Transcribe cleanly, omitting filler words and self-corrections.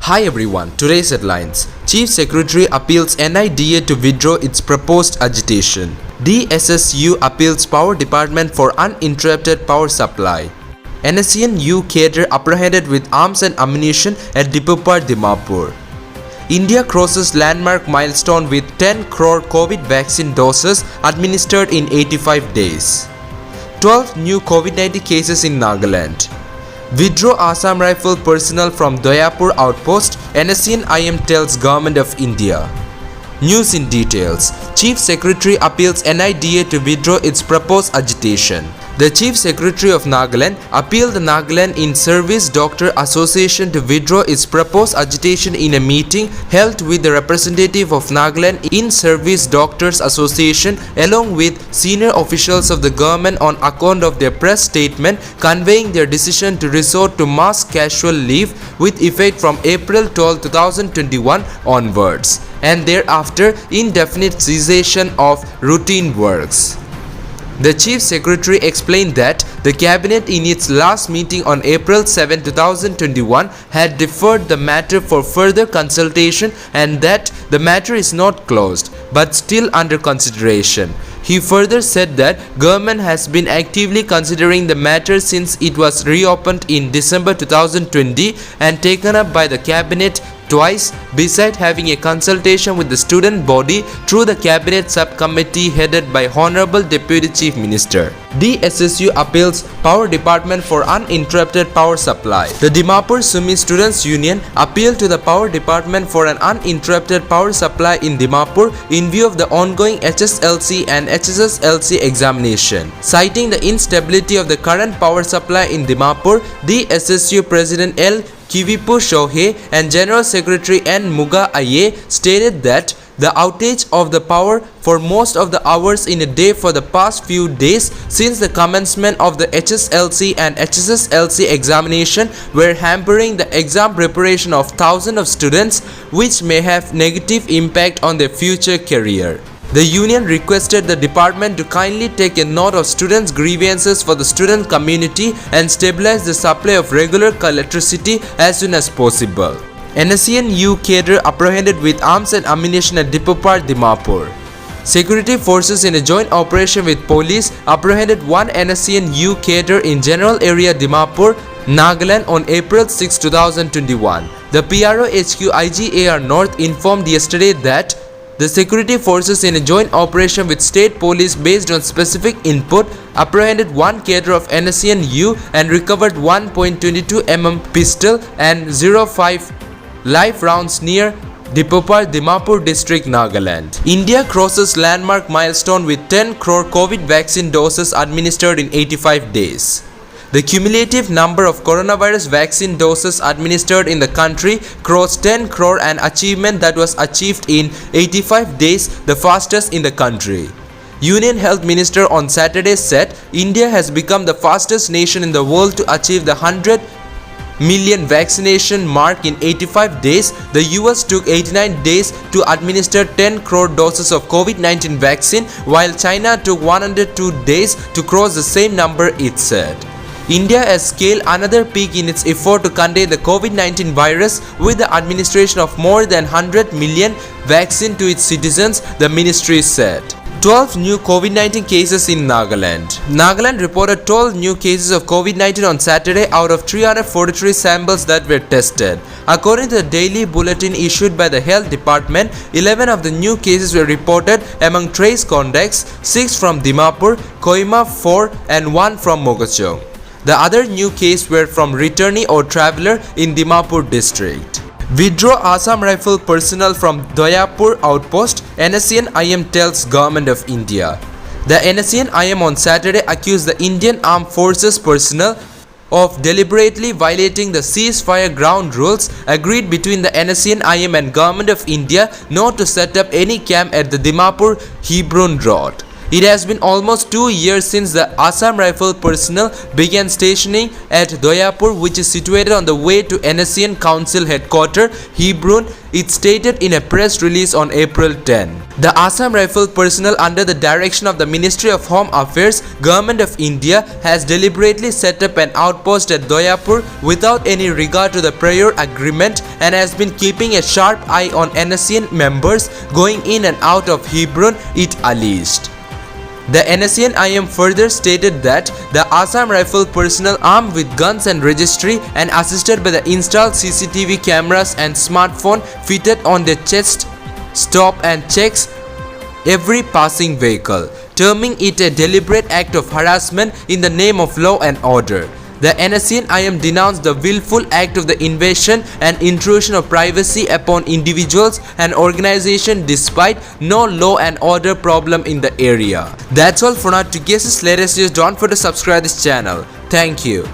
Hi everyone, today's headlines. Chief Secretary appeals NIDA to withdraw its proposed agitation. DSSU appeals Power Department for uninterrupted power supply. NSCN-U cadre apprehended with arms and ammunition at Dipupar, Dimapur. India crosses landmark milestone with 10 crore COVID vaccine doses administered in 85 days. 12 new COVID-19 cases in Nagaland. Withdraw Assam Rifle personnel from Doyapur outpost, NSCN-IM tells Government of India. News in details. Chief Secretary appeals NIDA to withdraw its proposed agitation. The Chief Secretary of Nagaland appealed the Nagaland In-Service Doctor Association to withdraw its proposed agitation in a meeting held with the representative of Nagaland In-Service Doctors Association along with senior officials of the government on account of their press statement conveying their decision to resort to mass casual leave with effect from April 12, 2021 onwards and thereafter indefinite cessation of routine works. The Chief Secretary explained that the Cabinet in its last meeting on April 7, 2021 had deferred the matter for further consultation and that the matter is not closed but still under consideration. He further said that government has been actively considering the matter since it was reopened in December 2020 and taken up by the Cabinet twice, besides having a consultation with the student body through the Cabinet subcommittee headed by Honorable Deputy Chief Minister. DSSU appeals Power Department for uninterrupted power supply. The Dimapur Sumi Students Union appealed to the Power Department for an uninterrupted power supply in Dimapur in view of the ongoing HSLC and HSSLC examination. Citing the instability of the current power supply in Dimapur, DSSU President L. Kivipu Shohei and General Secretary N. Muga Aye stated that the outage of the power for most of the hours in a day for the past few days since the commencement of the HSLC and HSSLC examination were hampering the exam preparation of thousands of students, which may have negative impact on their future career. The union requested the department to kindly take a note of students' grievances for the student community and stabilize the supply of regular electricity as soon as possible. NSCN-U cadre apprehended with arms and ammunition at Dipupar, Dimapur. Security forces in a joint operation with police apprehended one NSCN-U cadre in general area Dimapur, Nagaland on April 6, 2021. The PRO HQ IGAR North informed yesterday that the security forces in a joint operation with state police based on specific input apprehended one cadre of NSCN-U and recovered 1.22 mm pistol and 05 live rounds near Dipupar, Dimapur district, Nagaland. India crosses landmark milestone with 10 crore COVID vaccine doses administered in 85 days. The cumulative number of coronavirus vaccine doses administered in the country crossed 10 crore, an achievement that was achieved in 85 days, the fastest in the country. Union Health Minister on Saturday said India has become the fastest nation in the world to achieve the 100 million vaccination mark in 85 days. The US took 89 days to administer 10 crore doses of COVID-19 vaccine, while China took 102 days to cross the same number, it said. India has scaled another peak in its effort to contain the COVID-19 virus with the administration of more than 100 million vaccine to its citizens, the ministry said. 12 new COVID-19 cases in Nagaland. Nagaland reported 12 new cases of COVID-19 on Saturday out of 343 samples that were tested. According to the daily bulletin issued by the Health Department, 11 of the new cases were reported among trace contacts, 6 from Dimapur, Kohima 4 and 1 from Mogachong. The other new case were from returnee or traveler in Dimapur district. Withdraw Assam Rifle personnel from Doyapur outpost, NSCN-IM tells Government of India. The NSCN-IM on Saturday accused the Indian Armed Forces personnel of deliberately violating the ceasefire ground rules agreed between the NSCN-IM and Government of India not to set up any camp at the Dimapur-Hebron road. It has been almost 2 years since the Assam Rifle personnel began stationing at Doyapur, which is situated on the way to NSCN Council headquarters, Hebron, it stated in a press release on April 10. The Assam Rifle personnel under the direction of the Ministry of Home Affairs, Government of India, has deliberately set up an outpost at Doyapur without any regard to the prior agreement and has been keeping a sharp eye on NSCN members going in and out of Hebron, it alleged. The NSCN IM further stated that the Assam Rifle personnel armed with guns and registry and assisted by the installed CCTV cameras and smartphone fitted on their chest stop and checks every passing vehicle, terming it a deliberate act of harassment in the name of law and order. The NSCN IM denounced the willful act of the invasion and intrusion of privacy upon individuals and organizations despite no law and order problem in the area. That's all for now. To get this latest news, don't forget to subscribe this channel. Thank you.